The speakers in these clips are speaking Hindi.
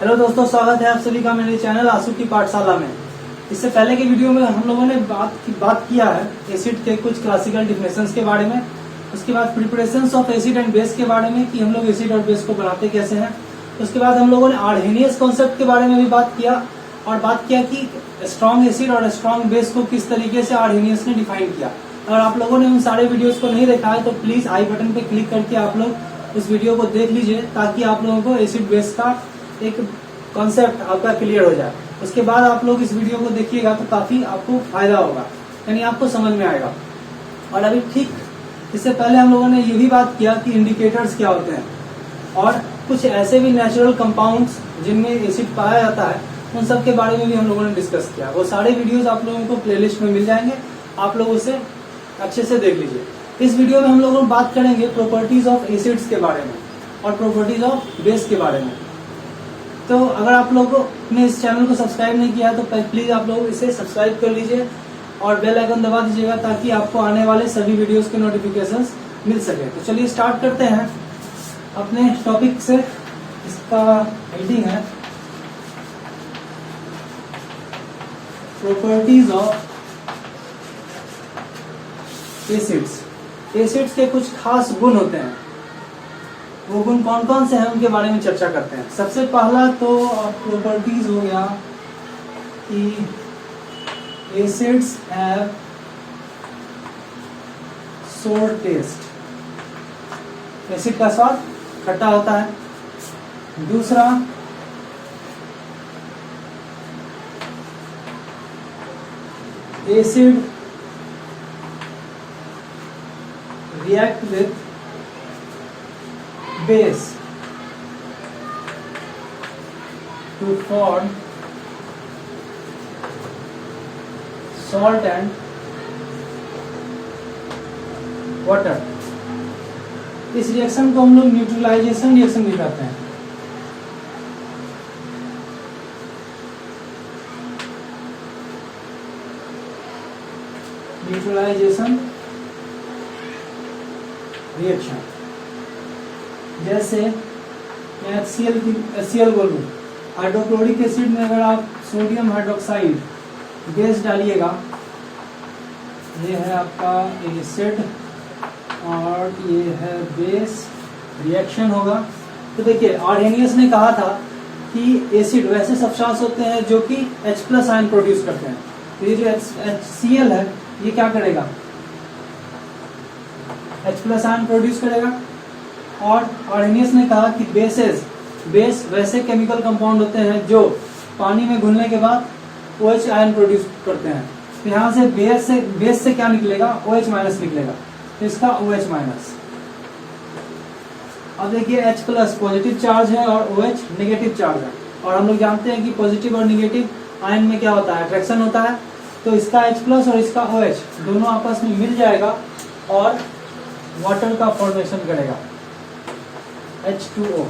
हेलो दोस्तों, स्वागत है आप सभी का मेरे चैनल आंसू की पाठशाला में। इससे पहले के वीडियो में हम लोगों ने बात किया है एसिड के कुछ क्लासिकल डिफिनेशंस के बारे में। उसके बाद preparations of acid and base के बारे में कि हम लोग एसिड और बेस को बनाते कैसे हैं। उसके बाद हम लोगों ने आर्हेनियस कॉन्सेप्ट के बारे में भी बात किया और बात किया कि स्ट्रॉन्ग एसिड और स्ट्रॉन्ग बेस को किस तरीके से आर्हेनियस ने डिफाइन किया। अगर आप लोगों ने उन सारे वीडियोस को नहीं देखा है तो प्लीज आई बटन पे क्लिक करके आप लोग उस वीडियो को देख लीजिए, ताकि आप लोगों को एसिड बेस का एक कॉन्सेप्ट आपका क्लियर हो जाए। उसके बाद आप लोग इस वीडियो को देखिएगा तो काफी आपको फायदा होगा, यानी आपको समझ में आएगा। और अभी ठीक इससे पहले हम लोगों ने ये भी बात किया कि इंडिकेटर्स क्या होते हैं और कुछ ऐसे भी नेचुरल कंपाउंड्स जिनमें एसिड पाया जाता है, उन सब के बारे में भी हम लोगों ने डिस्कस किया। वो सारे वीडियोस आप लोगों को प्लेलिस्ट में मिल जाएंगे, आप लोग उसे अच्छे से देख लीजिए। इस वीडियो में हम लोग बात करेंगे प्रॉपर्टीज ऑफ एसिड्स के बारे में और प्रॉपर्टीज ऑफ बेस के बारे में। तो अगर आप लोगों ने इस चैनल को सब्सक्राइब नहीं किया तो प्लीज आप लोग इसे सब्सक्राइब कर लीजिए और बेल आइकन दबा दीजिएगा, ताकि आपको आने वाले सभी वीडियोस के नोटिफिकेशंस मिल सके। तो चलिए स्टार्ट करते हैं अपने टॉपिक से। इसका हेडिंग है प्रॉपर्टीज ऑफ एसिड्स। एसिड्स के कुछ खास गुण होते हैं, वो गुण कौन कौन से हैं उनके बारे में चर्चा करते हैं। सबसे पहला तो प्रॉपर्टीज हो गया कि एसिड्स हैव सोर टेस्ट। एसिड का स्वाद खट्टा होता है। दूसरा, acid react with base to form salt and water। इस रिएक्शन को हम लोग न्यूट्रलाइजेशन रिएक्शन भी कहते हैं। न्यूट्रलाइजेशन रिएक्शन, जैसे मैं HCl बोलूँ, हाइड्रोक्लोरिक एसिड में अगर आप सोडियम हाइड्रोक्साइड गैस डालिएगा, ये है आपका एसिड और ये है बेस, रिएक्शन होगा। तो देखिए आर्हेनियस ने कहा था कि एसिड वैसे सब्सटेंस होते हैं जो कि H+ आयन प्रोड्यूस करते हैं। तो ये जो HCl है ये क्या करेगा, H+ आयन प्रोड्यूस करेगा। और आर्हेनियस ने कहा कि बेस वैसे केमिकल कंपाउंड होते हैं जो पानी में घुलने के बाद OH आयन प्रोड्यूस करते हैं। तो यहाँ से बेस से क्या निकलेगा, OH- निकलेगा, तो इसका OH-। अब देखिए H+ पॉजिटिव चार्ज है और OH नेगेटिव चार्ज है, और हम लोग जानते हैं कि पॉजिटिव और नेगेटिव आयन में क्या होता है, अट्रैक्शन होता है। तो इसका H+ और इसका OH दोनों आपस में मिल जाएगा और वाटर का फॉर्मेशन करेगा, H2O।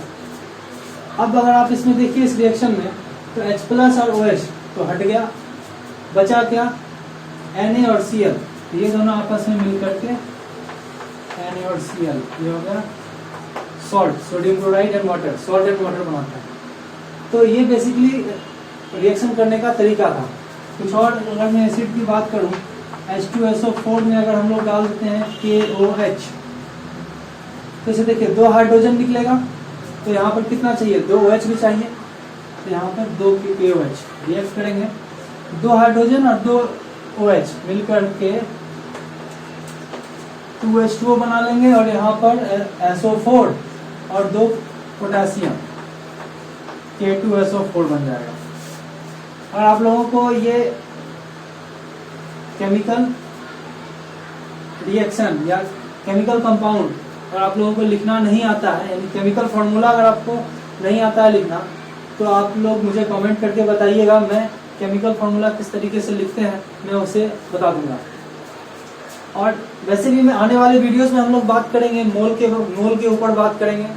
अब अगर आप इसमें देखिए इस रिएक्शन में, तो H+ और OH तो हट गया, बचा क्या, Na और Cl। ये दोनों आपस में मिल करके Na और Cl, ये हो गया salt, sodium chloride and water, salt and water बनाता है। तो ये बेसिकली रिएक्शन करने का तरीका था। कुछ और अगर मैं एसिड की बात करूं, H2SO4 में अगर हम लोग डाल देते हैं KOH, तो इसे देखिए 2 हाइड्रोजन निकलेगा, तो यहाँ पर कितना चाहिए, 2 OH भी चाहिए, तो यहाँ पर 2 KOH रिएक्ट करेंगे, 2 हाइड्रोजन और 2 OH मिलकर के 2H2O बना लेंगे, और यहाँ पर SO4 और 2 पोटेशियम K2SO4 बन जाएगा। और आप लोगों को ये केमिकल रिएक्शन या केमिकल कंपाउंड और आप लोगों को लिखना नहीं आता है, यानी केमिकल फार्मूला अगर आपको नहीं आता है लिखना, तो आप लोग मुझे कमेंट करके बताइएगा। मैं केमिकल फार्मूला किस तरीके से लिखते हैं मैं उसे बता दूंगा। और वैसे भी मैं आने वाले वीडियोस में हम लोग बात करेंगे मोल के ऊपर बात करेंगे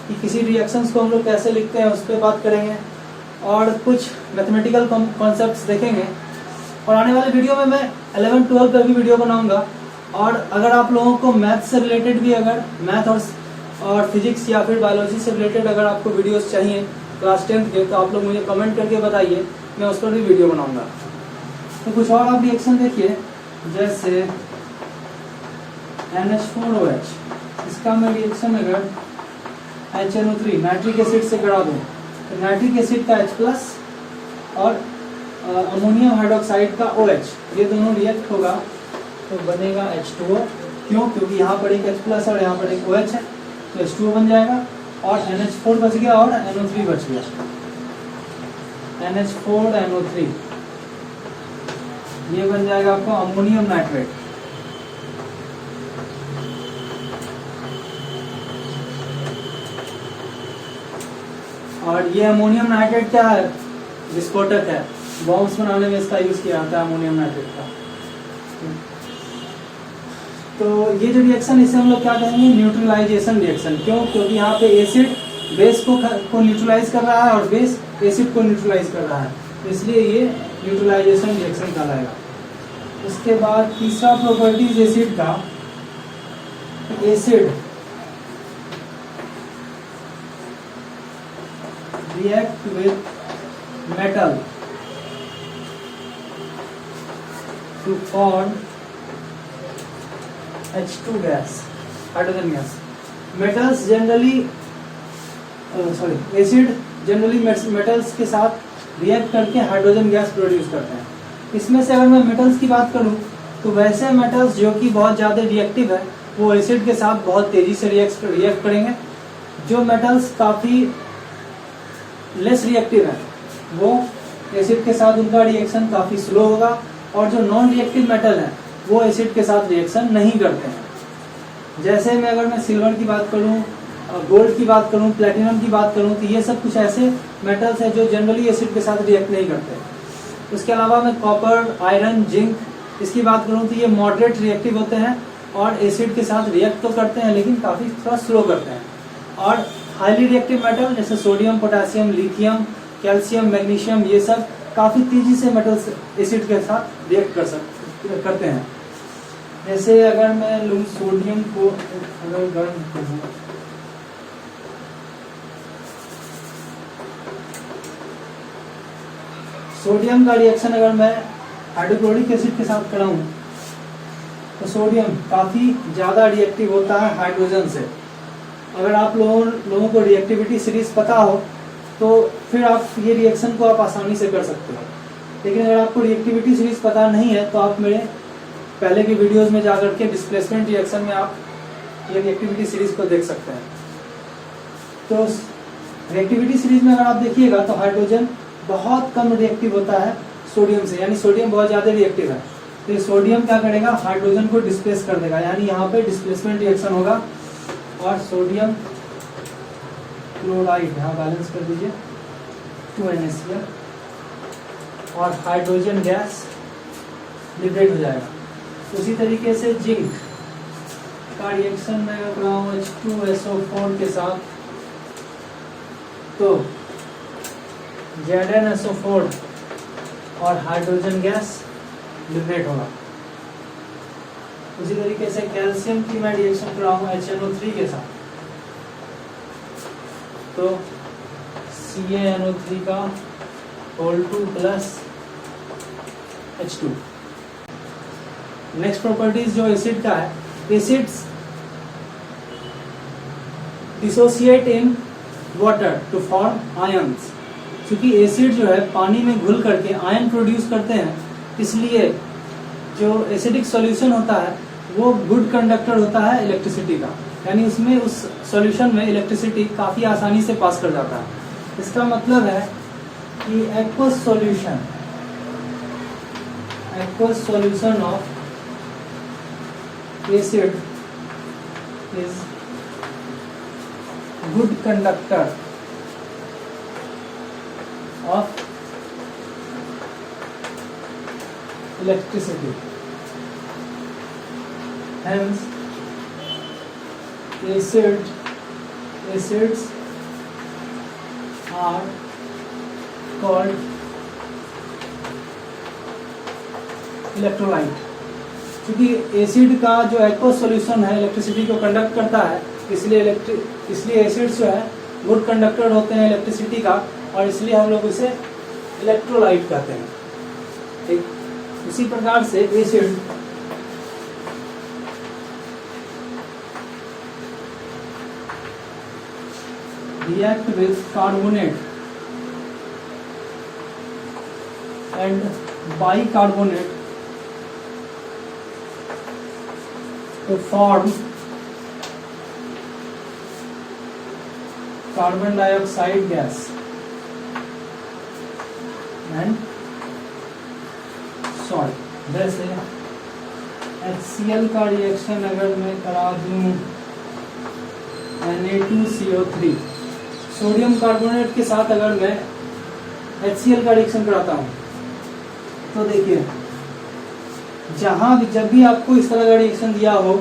कि किसी रिएक्शंस को हम लोग कैसे लिखते हैं, उस पर बात करेंगे और कुछ मैथमेटिकल कॉन्सेप्ट्स देखेंगे। और आने वाले वीडियो में मैं 11-12 पर भी वीडियो बनाऊंगा। और अगर आप लोगों को मैथ से रिलेटेड भी, अगर मैथ और फिजिक्स या फिर बायोलॉजी से रिलेटेड अगर आपको वीडियोस चाहिए क्लास 10th के, तो आप लोग मुझे कमेंट करके बताइए, मैं उस पर भी वीडियो बनाऊंगा। तो कुछ और आप रिएक्शन देखिए, जैसे NH4OH, इसका मैं रिएक्शन अगर HNO3 नाइट्रिक एसिड से करा दूं तो नाइट्रिक एसिड का H+ और अमोनियम हाइड्रोक्साइड का OH, ये दोनों रिएक्ट होगा तो बनेगा H2O। क्यों? क्योंकि यहाँ पर एक H+ और यहाँ पर एक OH है, तो H2O बन जाएगा और NH4 बच गया और NO3 बच गया, NH4NO3, ये बन जाएगा आपको अमोनियम नाइट्रेट। और ये अमोनियम नाइट्रेट क्या है? विस्फोटक है, बॉम्ब्स बनाने में इसका यूज किया जाता है अमोनियम नाइट्रेट का। तो ये जो रिएक्शन, इसे हम लोग क्या कहेंगे? Neutralization reaction. क्यों? क्योंकि यहाँ पे एसिड बेस को न्यूट्रलाइज कर रहा है और बेस एसिड को न्यूट्रलाइज कर रहा है, तो इसलिए ये न्यूट्रलाइजेशन रिएक्शन कहलाएगा। उसके बाद तीसरा प्रॉपर्टीज एसिड का, acid react with metal to form H2 gas, hydrogen gas. Metals generally acid generally metals के साथ रिएक्ट करके हाइड्रोजन गैस प्रोड्यूस करते हैं। इसमें से अगर मैं मेटल्स की बात करूं तो वैसे मेटल्स जो कि बहुत ज़्यादा रिएक्टिव है वो एसिड के साथ बहुत तेजी से रिएक्ट करेंगे। जो मेटल्स काफ़ी लेस रिएक्टिव है वो एसिड के साथ उनका रिएक्शन काफ़ी स्लो होगा, और जो नॉन रिएक्टिव मेटल है वो एसिड के साथ रिएक्शन नहीं करते हैं। जैसे अगर मैं सिल्वर की बात करूं, गोल्ड की बात करूं, प्लेटिनम की बात करूं, तो ये सब कुछ ऐसे मेटल्स हैं जो जनरली एसिड के साथ रिएक्ट नहीं करते। उसके अलावा मैं कॉपर, आयरन, जिंक, इसकी बात करूं तो ये मॉडरेट रिएक्टिव होते हैं और एसिड के साथ रिएक्ट तो करते हैं लेकिन काफ़ी थोड़ा स्लो करते हैं। और हाईली रिएक्टिव मेटल जैसे sodium, potassium, lithium, calcium, magnesium, ये सब काफ़ी तेजी से मेटल्स एसिड के साथ रिएक्ट करते हैं। जैसे अगर मैं लूँ सोडियम को, अगर गर्म करूँ, सोडियम का रिएक्शन अगर मैं हाइड्रोक्लोरिक एसिड के साथ कराऊं तो सोडियम काफ़ी ज़्यादा रिएक्टिव होता है हाइड्रोजन से। अगर आप लोगों को रिएक्टिविटी सीरीज पता हो तो फिर आप ये रिएक्शन को आप आसानी से कर सकते हो। लेकिन अगर आपको रिएक्टिविटी सीरीज पता नहीं है तो आप मेरे पहले की वीडियोस में जाकर के डिस्प्लेसमेंट रिएक्शन में आप ये रिएक्टिविटी सीरीज को देख सकते हैं। तो रिएक्टिविटी सीरीज में अगर आप देखिएगा तो हाइड्रोजन बहुत कम रिएक्टिव होता है सोडियम से, यानी सोडियम बहुत ज़्यादा रिएक्टिव है। तो ये सोडियम क्या करेगा? हाइड्रोजन को डिस्प्लेस कर देगा, यानी यहाँ पे डिस्प्लेसमेंट रिएक्शन होगा और सोडियम क्लोराइड यहाँ बैलेंस कर दीजिए 2NaCl और हाइड्रोजन गैस लिबरेट हो जाएगा। उसी तरीके से जिंक का रिएक्शन मैं कर रहा हूँ H2SO4 के साथ, तो ZnSO4 और हाइड्रोजन गैस लिबरेट होगा। उसी तरीके से कैल्शियम की मैं रिएक्शन कर रहा हूँ HNO3 के साथ, तो CaNO3 का whole 2 plus H2। Next properties जो एसिड का है, acids dissociate in water to form ions. क्योंकि एसिड जो है पानी में घुल करके आयन प्रोड्यूस करते हैं, इसलिए जो एसिडिक सॉल्यूशन होता है वो गुड कंडक्टर होता है इलेक्ट्रिसिटी का, यानी उसमें उस सॉल्यूशन में इलेक्ट्रिसिटी काफ़ी आसानी से पास कर जाता है। इसका मतलब है कि aqueous solution of acid is good conductor of electricity. Hence, acids are called electrolyte. क्योंकि एसिड का जो एक्वस सॉल्यूशन है इलेक्ट्रिसिटी को कंडक्ट करता है, इसलिए एसिड्स जो है गुड कंडक्टर होते हैं इलेक्ट्रिसिटी का, और इसलिए हम लोग उसे इलेक्ट्रोलाइट कहते हैं। ठीक, उसी प्रकार से acid react with carbonate and bicarbonate to form carbon dioxide gas and salt। जैसे HCl का रिएक्शन अगर मैं करा दूं Na2CO3, सोडियम कार्बोनेट के साथ अगर मैं HCl का रिएक्शन कराता हूं, तो देखिए जहां भी जब भी आपको इस तरह का रिएक्शन दिया हो,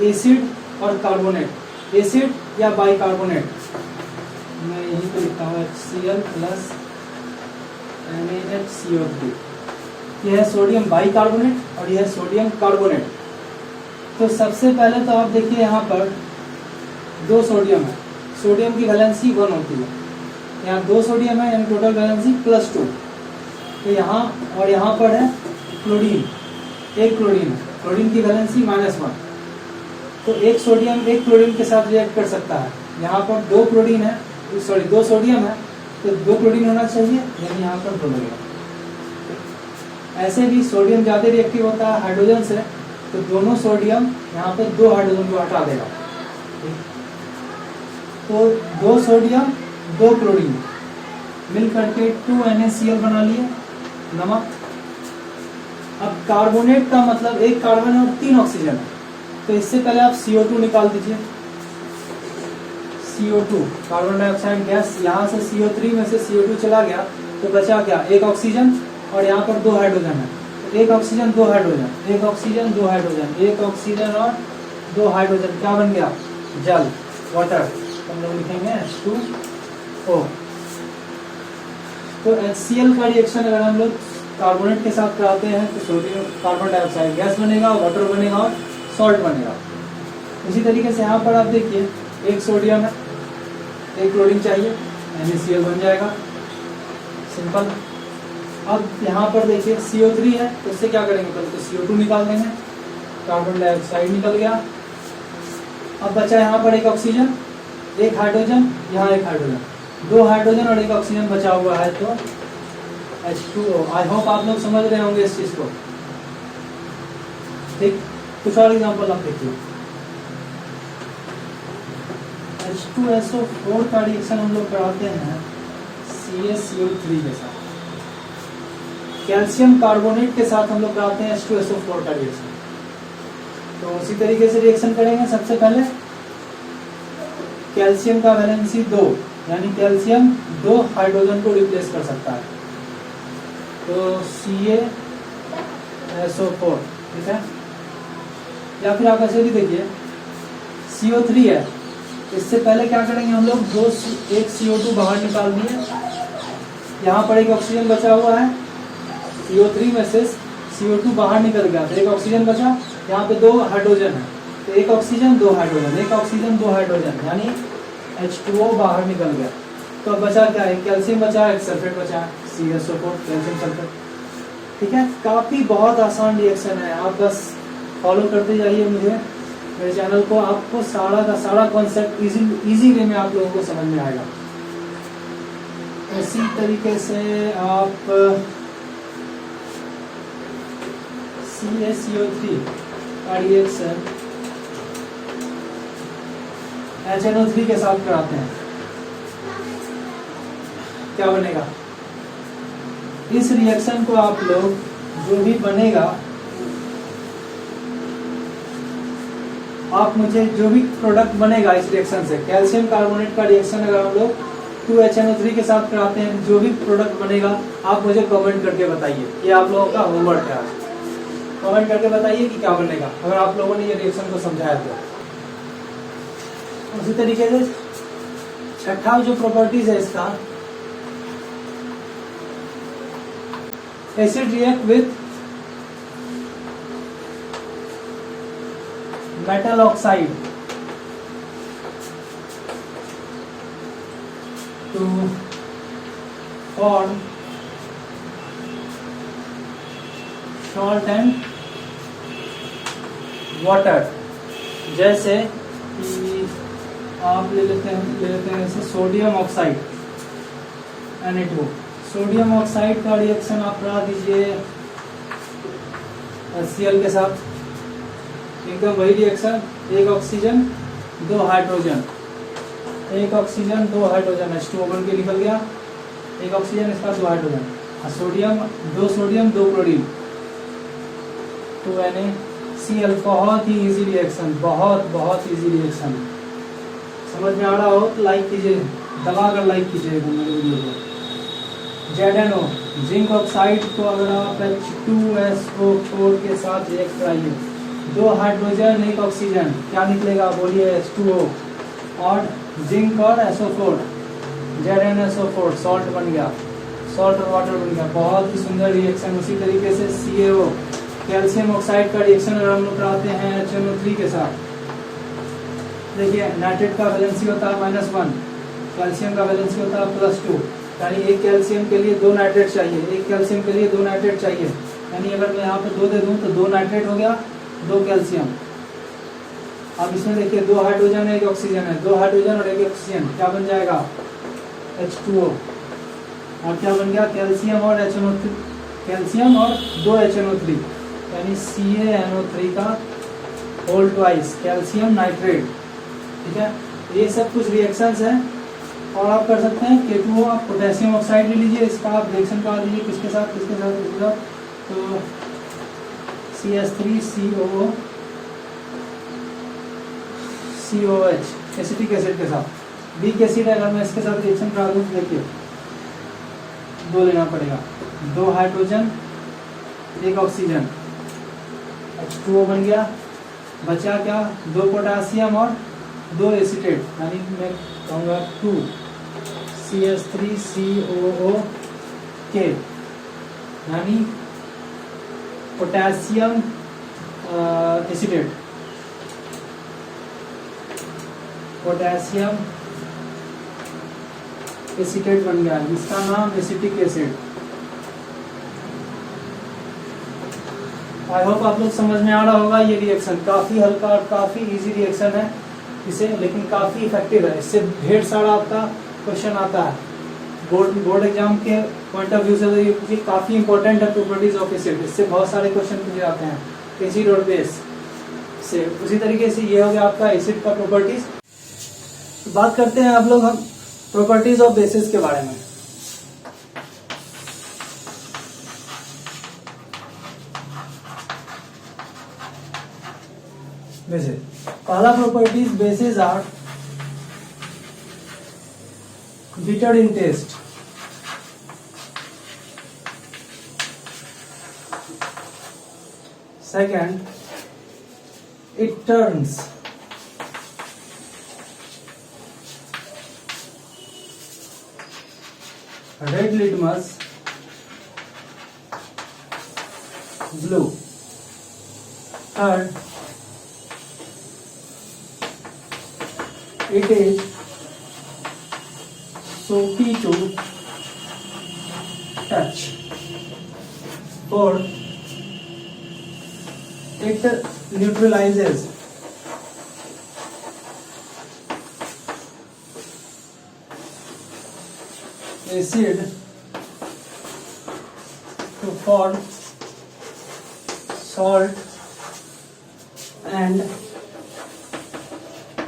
एसिड और कार्बोनेट, एसिड या बाइकार्बोनेट, मैं यही पे लिखता हूँ HCl प्लस NaHCO3, यह है सोडियम बाइकार्बोनेट और यह है सोडियम कार्बोनेट। तो सबसे पहले तो आप देखिए यहाँ पर दो सोडियम है, सोडियम की वैलेंसी 1 होती है, यहाँ 2 सोडियम है यानी टोटल वैलेंसी +2। तो यहाँ और यहाँ पर है क्लोरीन, एक क्लोरीन है, क्लोरीन की वैलेंसी -1। तो एक सोडियम एक क्लोरीन के साथ रिएक्ट कर सकता है। यहाँ पर 2 क्लोरीन है, सॉरी 2 सोडियम है, तो 2 क्लोरीन होना चाहिए, यानी यहाँ पर 2 लगेगा। ऐसे भी सोडियम ज़्यादा रिएक्टिव होता है हाइड्रोजन से, तो दोनों सोडियम यहाँ पे 2 हाइड्रोजन को हटा देगा। तो 2 सोडियम 2 क्लोरीन मिल करके 2 NaCl बना लिए, नमक। अब कार्बोनेट का मतलब एक कार्बन है और 3 ऑक्सीजन है, तो इससे पहले आप CO2 निकाल दीजिए। CO2 कार्बन डाइऑक्साइड गैस, यहाँ से CO3 में से CO2 चला गया, तो बचा क्या, एक ऑक्सीजन और यहाँ पर 2 हाइड्रोजन है। तो एक ऑक्सीजन 2 हाइड्रोजन, एक ऑक्सीजन 2 हाइड्रोजन, एक ऑक्सीजन और 2 हाइड्रोजन, क्या बन गया, जल, वाटर। हम लोग लिखेंगे H2O। तो HCl का रिएक्शन अगर हम लोग कार्बोनेट के साथ कराते हैं तो सोडियम कार्बन डाइऑक्साइड गैस बनेगा, वाटर बनेगा और सॉल्ट बनेगा। इसी तरीके से यहाँ पर आप देखिए एक सोडियम है, एक क्लोरीन चाहिए, NaCl बन जाएगा, सिंपल। अब यहाँ पर देखिए CO3 है, तो इससे क्या करेंगे, पहले तो CO2 निकाल देंगे, कार्बन डाइऑक्साइड निकल गया। अब बचा यहाँ पर एक ऑक्सीजन, एक हाइड्रोजन, यहाँ एक हाइड्रोजन, 2 हाइड्रोजन और एक ऑक्सीजन बचा हुआ है, तो H2O। आई होप आप लोग समझ रहे होंगे इस चीज को। ठीक, कुछ और एग्जांपल आप देखिए। H2SO4 का रिएक्शन हम लोग कराते हैं CaCO3 के साथ, कैल्शियम कार्बोनेट के साथ हम लोग कराते हैं H2SO4 का रिएक्शन। तो उसी तरीके से रिएक्शन करेंगे। सबसे पहले कैल्शियम का वैलेंसी 2, यानी कैल्शियम 2 हाइड्रोजन को रिप्लेस कर सकता है, तो CaSO4, ठीक है। या फिर आप ऐसे भी देखिए CO3 है, इससे पहले क्या करेंगे हम लोग, एक CO2 बाहर निकाल दिए, यहाँ पर एक ऑक्सीजन बचा हुआ है, CO3 में से CO2 बाहर निकल गया, तो एक ऑक्सीजन बचा, यहाँ पे 2 हाइड्रोजन है, तो एक ऑक्सीजन 2 हाइड्रोजन, एक ऑक्सीजन 2 हाइड्रोजन, यानी H2O बाहर निकल गया। तो अब बचा क्या, एक कैल्शियम बचा, एक सल्फेट बचा, CaSO4 कैल्शियम सल्फेट। ठीक है, काफी बहुत आसान रिएक्शन है, आप बस फॉलो करते जाइए मुझे, मेरे चैनल को, आपको सारा का सारा कॉन्सेप्ट इजी वे में आप लोगों को समझ में आएगा। इसी तरीके से आप CaCO3 का रिएक्शन HNO3 के साथ कराते हैं, क्या बनेगा, इस रिएक्शन को आप लोग जो भी बनेगा, आप मुझे जो भी प्रोडक्ट बनेगा इस रिएक्शन से, कैल्शियम कार्बोनेट का रिएक्शन अगर हम लोग 2HNO3 के साथ कराते हैं, जो भी प्रोडक्ट बनेगा आप मुझे कमेंट करके बताइए। ये आप लोगों का होमवर्क है आज, कमेंट करके बताइए कि क्या बनेगा, अगर आप लोगों ने ये रिएक्शन को समझाया तो। उसी तरीके से छठा जो प्रॉपर्टीज है इसका, acid react with metal oxide to form salt and water। जैसे कि आप ले लेते हैं जैसे sodium oxide Na2। Sodium oxide का रिएक्शन आप करा दीजिए HCl के साथ, एकदम वही रिएक्शन, एक ऑक्सीजन दो हाइड्रोजन, एक ऑक्सीजन दो हाइड्रोजन H2O बन के निकल गया, एक ऑक्सीजन इसका दो हाइड्रोजन, सोडियम दो क्लोरीन, 2NaCl। बहुत ही इजी रिएक्शन, बहुत इजी रिएक्शन। समझ में आ रहा हो तो लाइक कीजिए, दबाकर लाइक कीजिएगा मेरे वीडियो को। ZNO जिंक ऑक्साइड को अगर आप H2SO4 के साथ रिएक्ट कराइए, दो हाइड्रोजन एक ऑक्सीजन, क्या निकलेगा बोलिए H2O, और जिंक और SO4 ZnSO4 सॉल्ट बन गया, सॉल्ट और वाटर बन गया। बहुत ही सुंदर रिएक्शन। उसी तरीके से CaO कैल्शियम ऑक्साइड का रिएक्शन अगर हम लोग कराते हैं HNO3 के साथ, देखिए नाइट्रेट का वैलेंसी होता है -1, कैल्शियम का वैलेंसी होता है +2, यानी एक कैल्शियम के लिए दो नाइट्रेट चाहिए, एक कैल्शियम के लिए दो नाइट्रेट चाहिए। यानी अगर मैं यहाँ पे 2 दे दूँ तो 2 नाइट्रेट हो गया, 2 कैल्शियम। अब इसमें देखिए 2 हाइड्रोजन एक ऑक्सीजन है, 2 हाइड्रोजन और एक ऑक्सीजन, क्या बन जाएगा H2O। और क्या बन गया कैल्शियम और HNO3, कैल्शियम और 2 HNO3, यानी CaNO3 का होल ट्वाइस कैल्शियम नाइट्रेट। ठीक है, ये सब कुछ रिएक्शंस हैं। और आप कर सकते हैं K2O, आप पोटेशियम ऑक्साइड ले लीजिए, इसका आप रिएक्शन करा दीजिए किसके साथ, तो CH3COO COH एसिटिक एसिड के साथ। वीक एसिड है, अगर मैं इसके साथ रिएक्शन करा दूँ तो देखिए 2 लेना पड़ेगा, 2 हाइड्रोजन एक ऑक्सीजन, H2O बन गया, बचा क्या 2 पोटेशियम और 2 एसीटेट, यानी मैं कहूँगा 2 CH3COOK, यानी पोटेशियम एसीटेट, पोटेशियम एसीटेट बन गया, जिसका नाम एसिटिक एसिड। आई होप आप लोग समझ में आ रहा होगा। ये रिएक्शन काफी हल्का और काफी इजी रिएक्शन है इसे, लेकिन काफी इफेक्टिव है। इससे ढेर सारा आपका क्वेश्चन आता है बोर्ड एग्जाम के पॉइंट ऑफ व्यू से, तो ये काफी इंपॉर्टेंट है प्रॉपर्टीज ऑफ एसिड। इससे बहुत सारे क्वेश्चन पूछे जाते हैं एसिड और बेस से। उसी तरीके से ये हो गया आपका एसिड का प्रॉपर्टीज। बात करते हैं आप लोग हम प्रॉपर्टीज ऑफ बेसिस के बारे में। बेसिस, पहला properties, bases are bitter in taste, second it turns red litmus blue, third it is soapy to touch, fourth it neutralizes acid to form salt and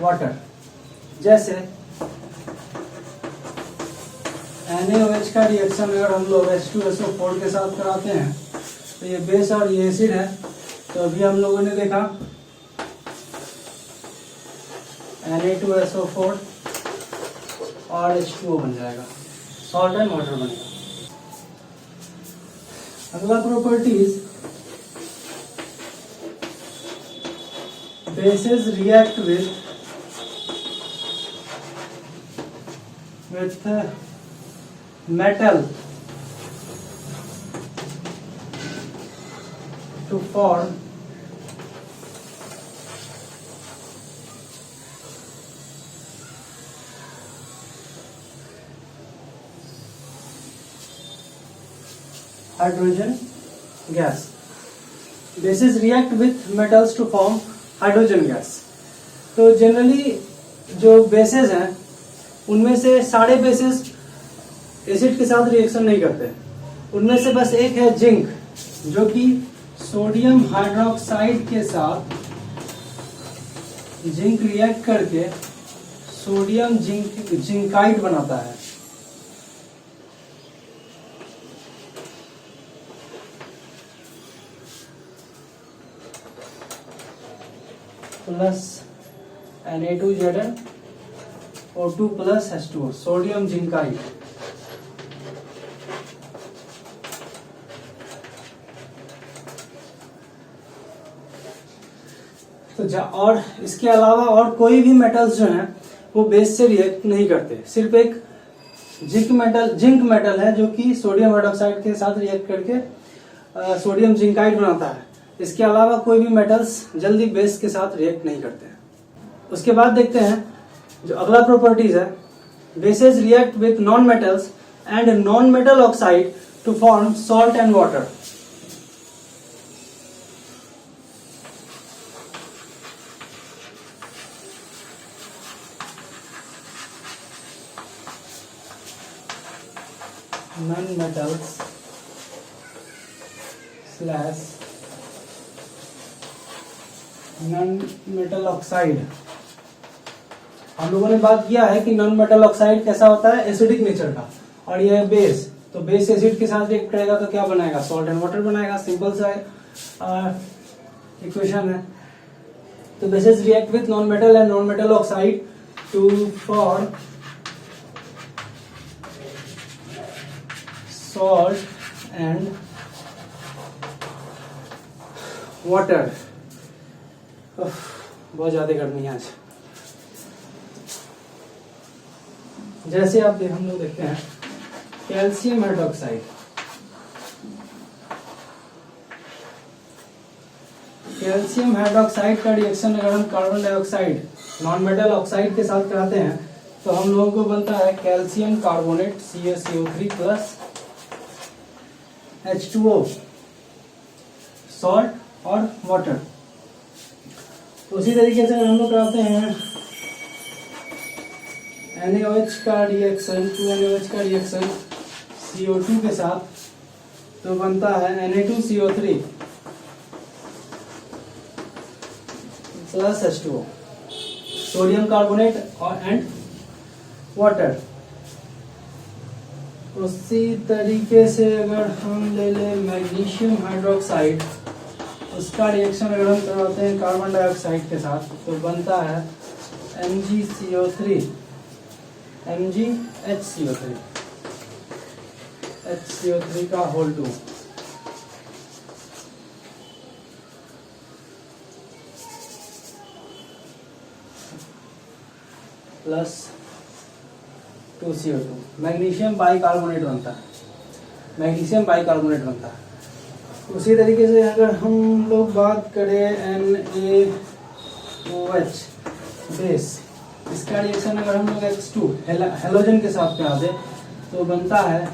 water। जैसे NaOH का रिएक्शन अगर हम लोग H2SO4 के साथ कराते हैं तो ये बेस और ये एसिड है, तो अभी हम लोगों ने देखा Na2SO4 और H2O बन जाएगा, सॉल्ट एंड वाटर बनेगा। अगला properties, bases react with metal to form hydrogen gas. Bases react with metals to form hydrogen gas. तो जनरली जो बेसेस हैं उनमें से सारे बेसेस एसिड के साथ रिएक्शन नहीं करते, उनमें से बस एक है जिंक, जो कि सोडियम हाइड्रोक्साइड के साथ जिंक रिएक्ट करके सोडियम जिंकाइड बनाता है। Plus Na2Zn O2 plus H2O, sodium zincate. तो और इसके अलावा और कोई भी मेटल्स जो हैं वो बेस से रिएक्ट नहीं करते, सिर्फ एक जिंक मेटल है जो कि सोडियम हाइड्रोक्साइड के साथ रिएक्ट करके सोडियम जिंकाइड बनाता है। इसके अलावा कोई भी मेटल्स जल्दी बेस के साथ रिएक्ट नहीं करते हैं। उसके बाद देखते हैं जो अगला प्रॉपर्टीज है, bases react with non metals and non metal oxide to form salt and water. Non metals slash non metal oxide. हम लोगों ने बात किया है कि नॉन मेटल ऑक्साइड कैसा होता है, एसिडिक नेचर का, और ये है बेस। तो बेस एसिड के साथ रिएक्ट करेगा तो क्या बनाएगा, सॉल्ट एंड वाटर बनाएगा। सिंपल सा इक्वेशन है। तो bases react with non metal and non metal oxide to form salt and water. बहुत ज्यादा गर्मी है आज। जैसे आप हम लोग देखते हैं कैल्शियम हाइड्रोक्साइड। कैल्शियम हाइड्रोक्साइड का रिएक्शन अगर हम carbon dioxide non metal oxide के साथ कराते हैं तो हम लोगों को बनता है calcium carbonate CaCO3 plus H2O, salt और वाटर। उसी तरीके से हम लोग कराते हैं NaOH का रिएक्शन 2NaOH का रिएक्शन CO2 के साथ, तो बनता है Na2CO3 plus H2O, sodium carbonate और एंड वाटर। उसी तरीके से अगर हम ले लें मैग्नीशियम हाइड्रोक्साइड, उसका रिएक्शन अगर हम करवाते हैं कार्बन डाइऑक्साइड के साथ तो बनता है MgCO3 MgHCO3 HCO3 का whole 2 plus 2CO2। Magnesium bicarbonate बनता है, मैग्नीशियम बाइकार्बोनेट बनता है। उसी तरीके से अगर हम लोग बात करें NaOH बेस, इसका रिएक्शन अगर हम लोग X2 हेलोजन के साथ करा दे तो बनता है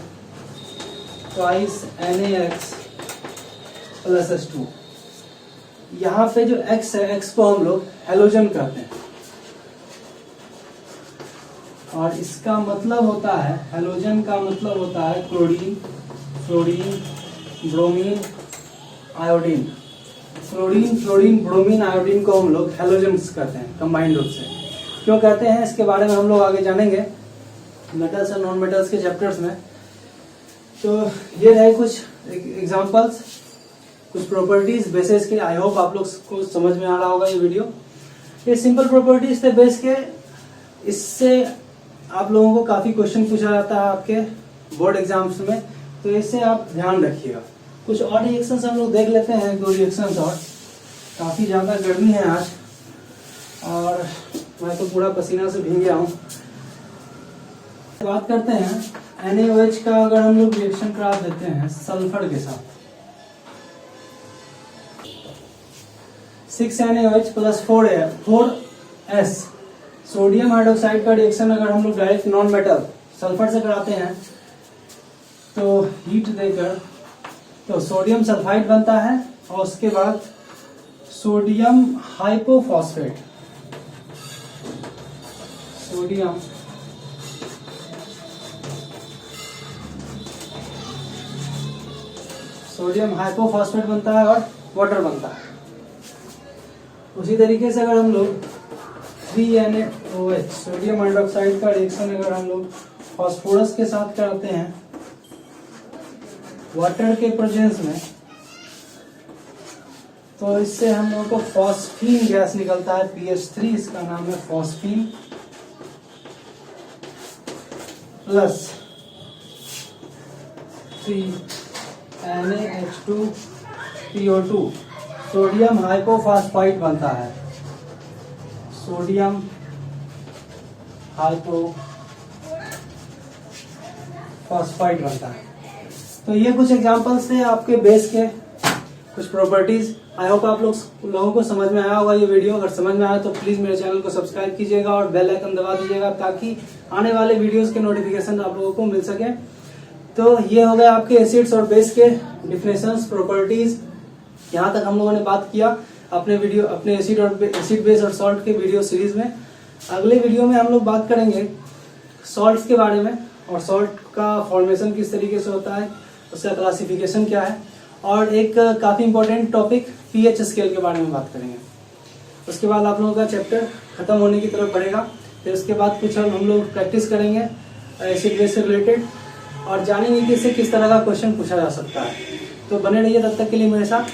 ट्वाइस NaX प्लस H2। यहाँ पे जो X है, X को हम लोग हेलोजन कहते हैं, और इसका मतलब होता है, हेलोजन का मतलब होता है chlorine, fluorine, bromine, iodine. Fluorine, fluorine, bromine, iodine को हम लोग हेलोजन्स कहते हैं कंबाइंड रूप से। क्यों कहते हैं इसके बारे में हम लोग आगे जानेंगे मेटल्स और नॉन मेटल्स के चैप्टर्स में। तो ये रहे कुछ एग्जांपल्स, कुछ प्रॉपर्टीज बेसिस के। आई होप आप लोग को समझ में आ रहा होगा ये वीडियो। ये सिंपल प्रॉपर्टीज थे बेस के, इससे आप लोगों को काफी क्वेश्चन पूछा जाता है आपके बोर्ड एग्जाम्स में, तो इससे आप ध्यान रखिएगा। कुछ और रिएक्शंस हम लोग देख लेते हैं, 2 रिएक्शंस और। काफी ज्यादा गर्मी है आज और मैं तो पूरा पसीना से भीग गया हूँ। बात करते हैं NaOH का। अगर हम लोग रिएक्शन करा देते हैं सल्फर के साथ, 6NaOH plus 4S, sodium hydroxide का रिएक्शन अगर हम लोग डायरेक्ट नॉन मेटल सल्फर से कराते हैं तो हीट देकर तो सोडियम सल्फाइड बनता है और उसके बाद सोडियम हाइपोफॉस्फेट, सोडियम हाइपोफॉस्फेट बनता है और वाटर बनता है। उसी तरीके से अगर हम लोग 3NaOH सोडियम हाइड्रोक्साइड का रिएक्शन अगर हम लोग फास्फोरस के साथ करते हैं वाटर के प्रेजेंस में, तो इससे हम लोगों को फॉस्फीन गैस निकलता है, PH3 इसका नाम है फॉस्फीन, प्लस 3NaH2PO2 सोडियम हाइपोफॉस्फाइड बनता है, सोडियम हाइपोफॉस्फाइड बनता है। तो ये कुछ एग्जांपल्स थे आपके बेस के कुछ प्रॉपर्टीज। आई होप आप लोगों को समझ में आया होगा ये वीडियो। अगर समझ में आया तो प्लीज मेरे चैनल को सब्सक्राइब कीजिएगा और बेल आइकन दबा दीजिएगा ताकि आने वाले वीडियोस के नोटिफिकेशन आप लोगों को मिल सके। तो ये हो गए आपके एसिड्स और बेस के डिफिनेशंस, प्रॉपर्टीज। यहाँ तक हम लोगों ने बात किया अपने एसिड बेस और सॉल्ट के वीडियो सीरीज में। अगले वीडियो में हम लोग बात करेंगे सॉल्ट्स के बारे में और सॉल्ट का फॉर्मेशन किस तरीके से होता है, उसका क्लासिफिकेशन क्या है, और एक काफी इंपॉर्टेंट टॉपिक पीएच स्केल के बारे में बात करेंगे। उसके बाद आप लोगों का चैप्टर खत्म होने की तरफ बढ़ेगा। फिर उसके बाद कुछ हम लोग प्रैक्टिस करेंगे एसिड बेस से रिलेटेड और जानेंगे कि इससे किस तरह का क्वेश्चन पूछा जा सकता है। तो बने रहिए तब तक के लिए मेरे साथ।